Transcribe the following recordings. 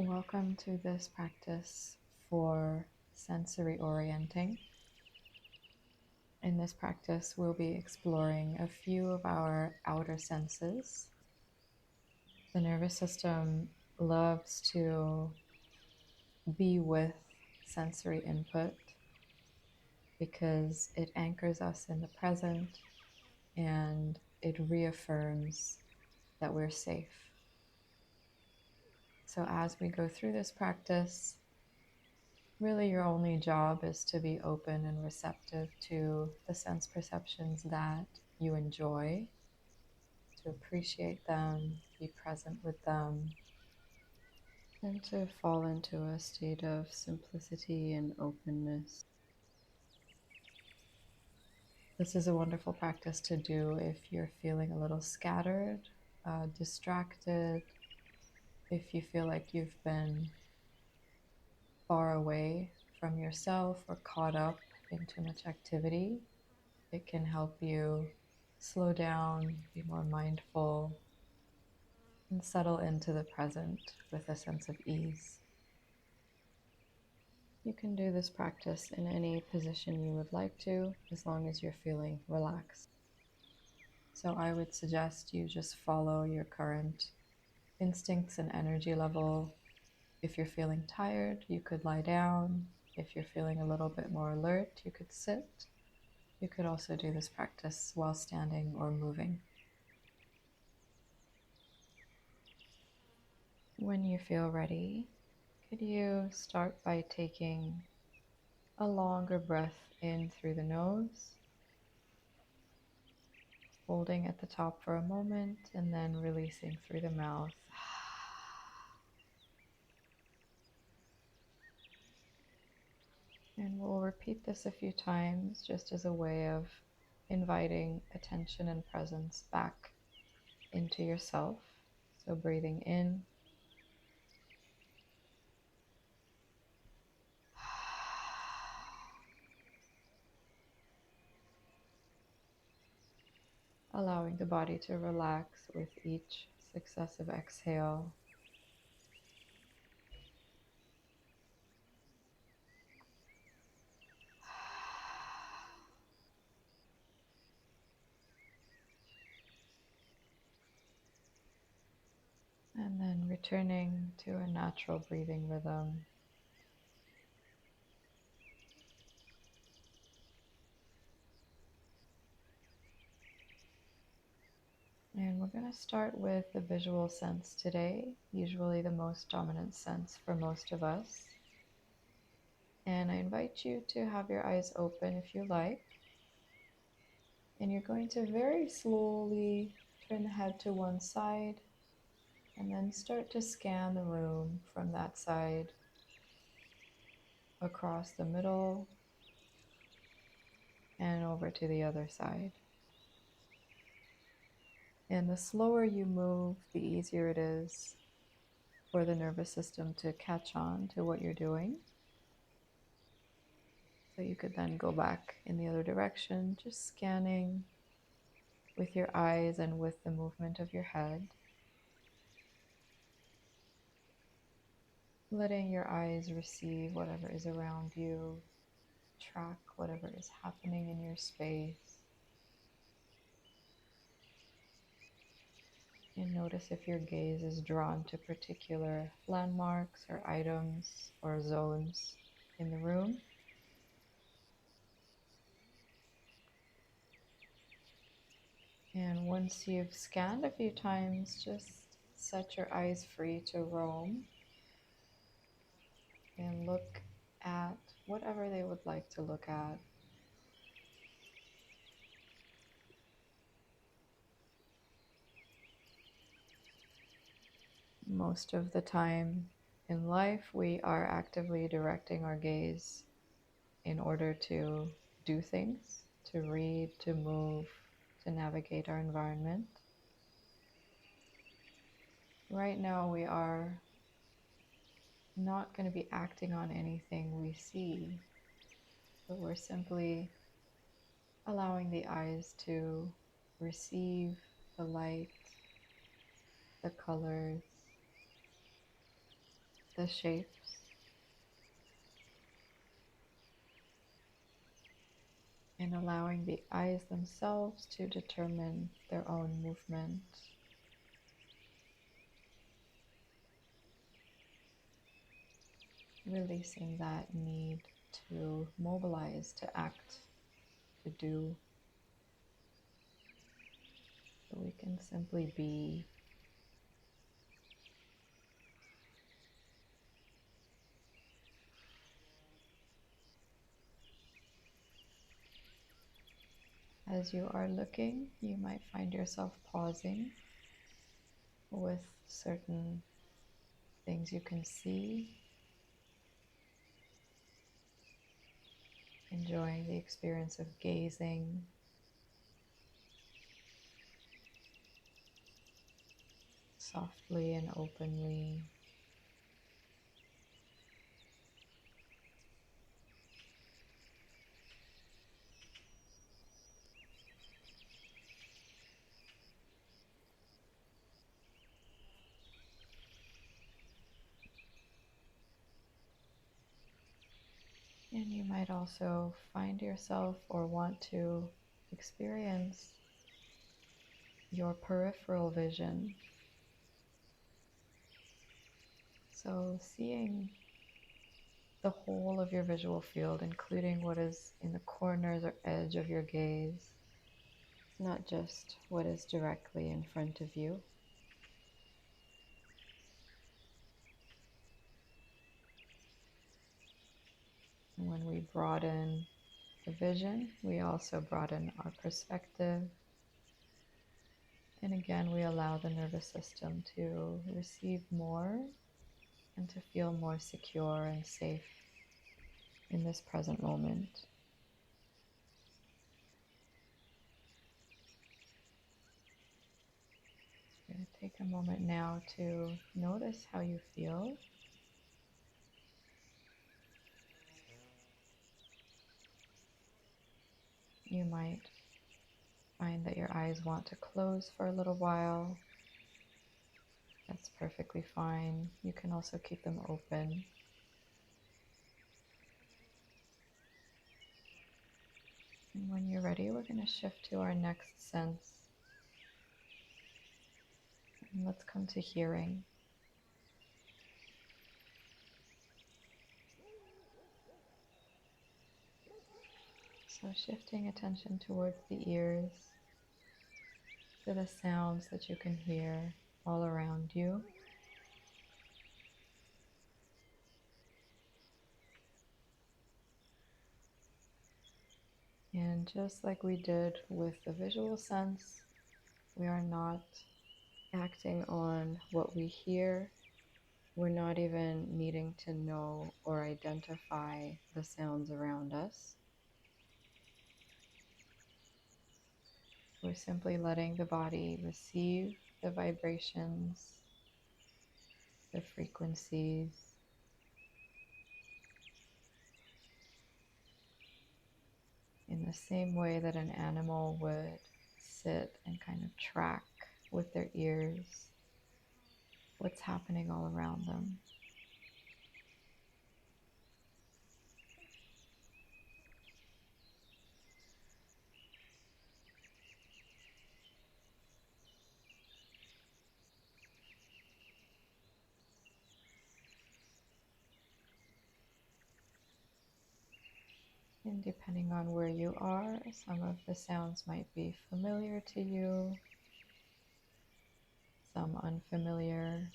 Welcome to this practice for sensory orienting. In this practice, we'll be exploring a few of our outer senses. The nervous system loves to be with sensory input because it anchors us in the present and it reaffirms that we're safe. So as we go through this practice, really your only job is to be open and receptive to the sense perceptions that you enjoy, to appreciate them, be present with them, and to fall into a state of simplicity and openness. This is a wonderful practice to do if you're feeling a little scattered, distracted, if you feel like you've been far away from yourself or caught up in too much activity. It can help you slow down, be more mindful, and settle into the present with a sense of ease. You can do this practice in any position you would like to, as long as you're feeling relaxed. So I would suggest you just follow your current instincts and energy level. If you're feeling tired, you could lie down. If you're feeling a little bit more alert, you could sit. You could also do this practice while standing or moving. When you feel ready, could you start by taking a longer breath in through the nose, holding at the top for a moment, and then releasing through the mouth. And we'll repeat this a few times just as a way of inviting attention and presence back into yourself. So breathing in, allowing the body to relax with each successive exhale. And then returning to a natural breathing rhythm. And we're going to start with the visual sense today, usually the most dominant sense for most of us. And I invite you to have your eyes open if you like. And you're going to very slowly turn the head to one side and then start to scan the room from that side across the middle and over to the other side. And the slower you move, the easier it is for the nervous system to catch on to what you're doing. So you could then go back in the other direction, just scanning with your eyes and with the movement of your head. Letting your eyes receive whatever is around you, track whatever is happening in your space. And notice if your gaze is drawn to particular landmarks or items or zones in the room. And once you've scanned a few times, just set your eyes free to roam and look at whatever they would like to look at. Most of the time in life, we are actively directing our gaze in order to do things, to read, to move, to navigate our environment. Right now, we are not going to be acting on anything we see, but we're simply allowing the eyes to receive the light, the colors, the shapes, and allowing the eyes themselves to determine their own movement. Releasing that need to mobilize, to act, to do. So we can simply be. As you are looking, you might find yourself pausing with certain things you can see, enjoying the experience of gazing, softly and openly. And you might also find yourself or want to experience your peripheral vision. So seeing the whole of your visual field, including what is in the corners or edge of your gaze, not just what is directly in front of you. And when we broaden the vision, we also broaden our perspective. And again, we allow the nervous system to receive more and to feel more secure and safe in this present moment. I'm going to take a moment now to notice how you feel. You might find that your eyes want to close for a little while. That's perfectly fine. You can also keep them open. And when you're ready, we're going to shift to our next sense. And let's come to hearing. So shifting attention towards the ears, to the sounds that you can hear all around you. And just like we did with the visual sense, we are not acting on what we hear. We're not even needing to know or identify the sounds around us. We're simply letting the body receive the vibrations, the frequencies, in the same way that an animal would sit and kind of track with their ears what's happening all around them. And depending on where you are, some of the sounds might be familiar to you, some unfamiliar.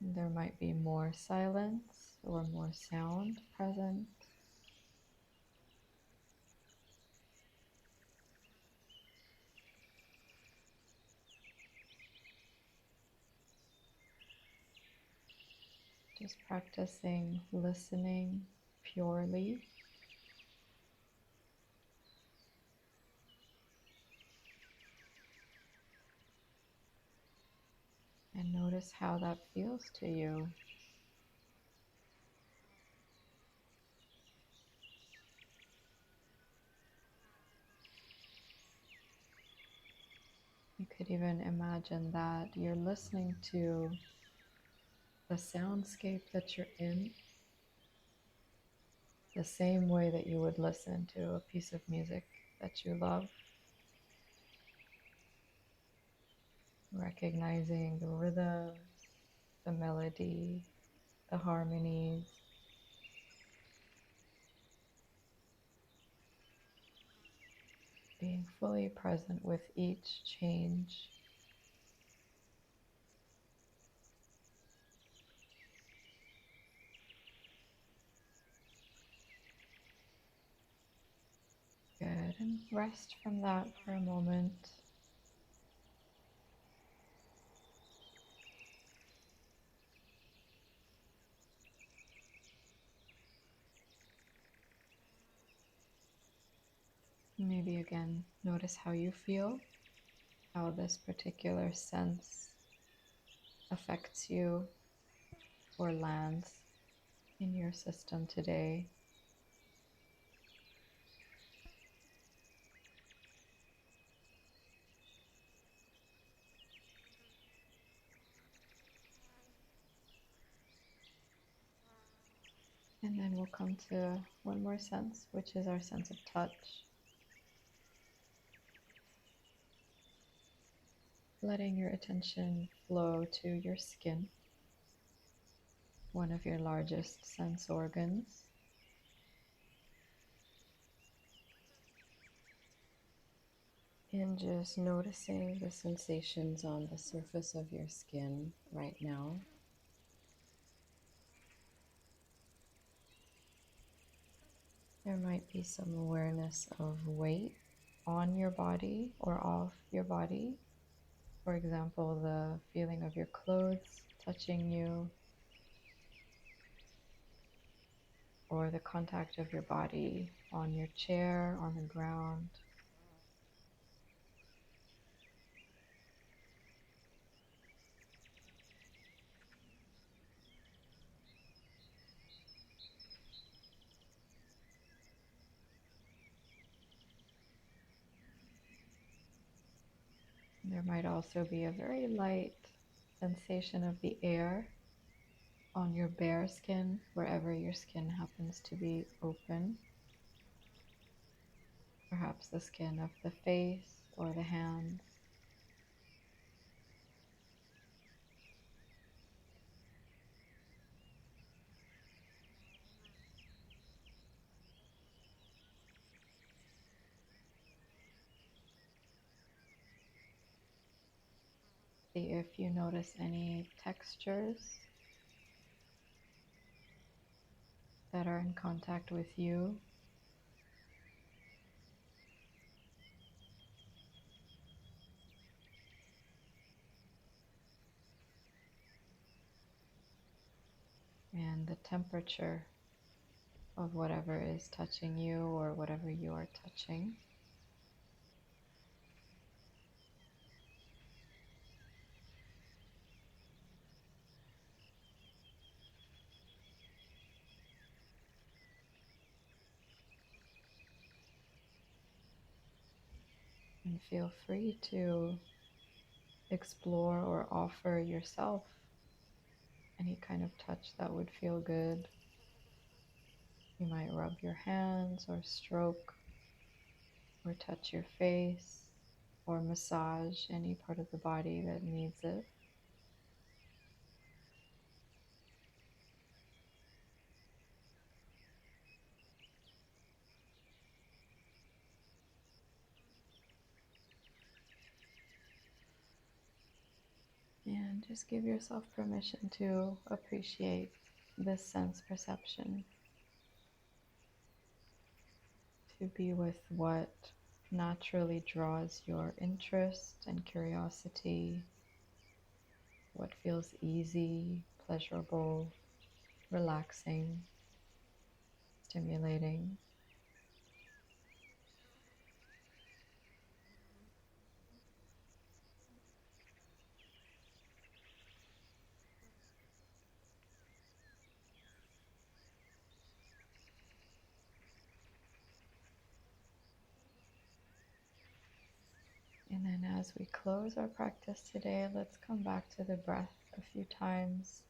There might be more silence or more sound present. Just practicing listening purely. And notice how that feels to you. You could even imagine that you're listening to the soundscape that you're in the same way that you would listen to a piece of music that you love, recognizing the rhythm, the melody, the harmonies, being fully present with each change. Good, and rest from that for a moment. Maybe again, notice how you feel, how this particular sense affects you or lands in your system today. And then we'll come to one more sense, which is our sense of touch. Letting your attention flow to your skin, one of your largest sense organs. And just noticing the sensations on the surface of your skin right now. There might be some awareness of weight on your body or off your body. For example, the feeling of your clothes touching you, or the contact of your body on your chair, on the ground. There might also be a very light sensation of the air on your bare skin, wherever your skin happens to be open. Perhaps the skin of the face or the hands. See if you notice any textures that are in contact with you. And the temperature of whatever is touching you or whatever you are touching. And feel free to explore or offer yourself any kind of touch that would feel good. You might rub your hands or stroke or touch your face or massage any part of the body that needs it. And just give yourself permission to appreciate this sense perception, to be with what naturally draws your interest and curiosity, what feels easy, pleasurable, relaxing, stimulating. And then as As we close our practice today, let's come back to the breath a few times.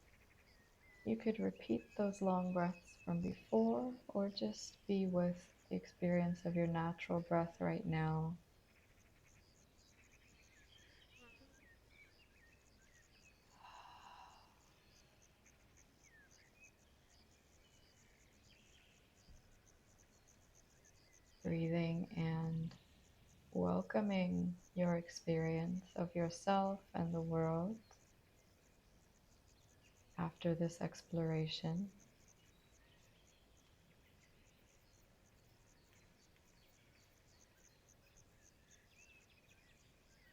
You could repeat those long breaths from before, or just be with the experience of your natural breath right now. Breathing and welcoming your experience of yourself and the world after this exploration.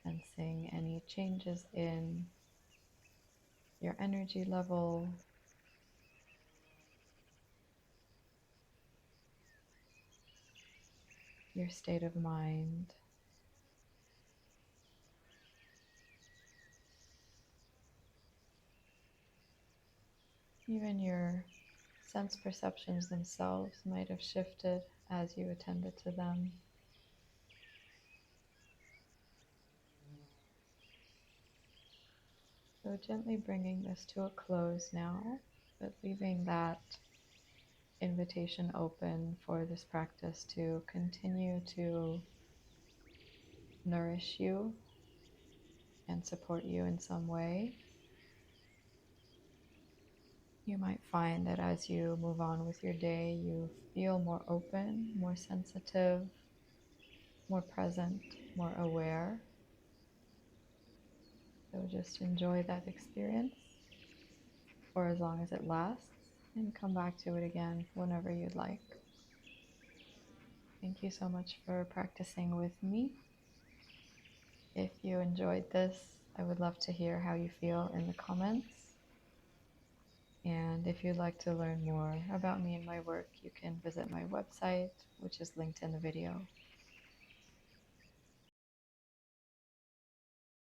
Sensing any changes in your energy level, your state of mind. Even your sense perceptions themselves might have shifted as you attended to them. So gently bringing this to a close now, but leaving that invitation open for this practice to continue to nourish you and support you in some way. You might find that as you move on with your day, you feel more open, more sensitive, more present, more aware. So just enjoy that experience for as long as it lasts and come back to it again whenever you'd like. Thank you so much for practicing with me. If you enjoyed this, I would love to hear how you feel in the comments. And if you'd like to learn more about me and my work, you can visit my website, which is linked in the video.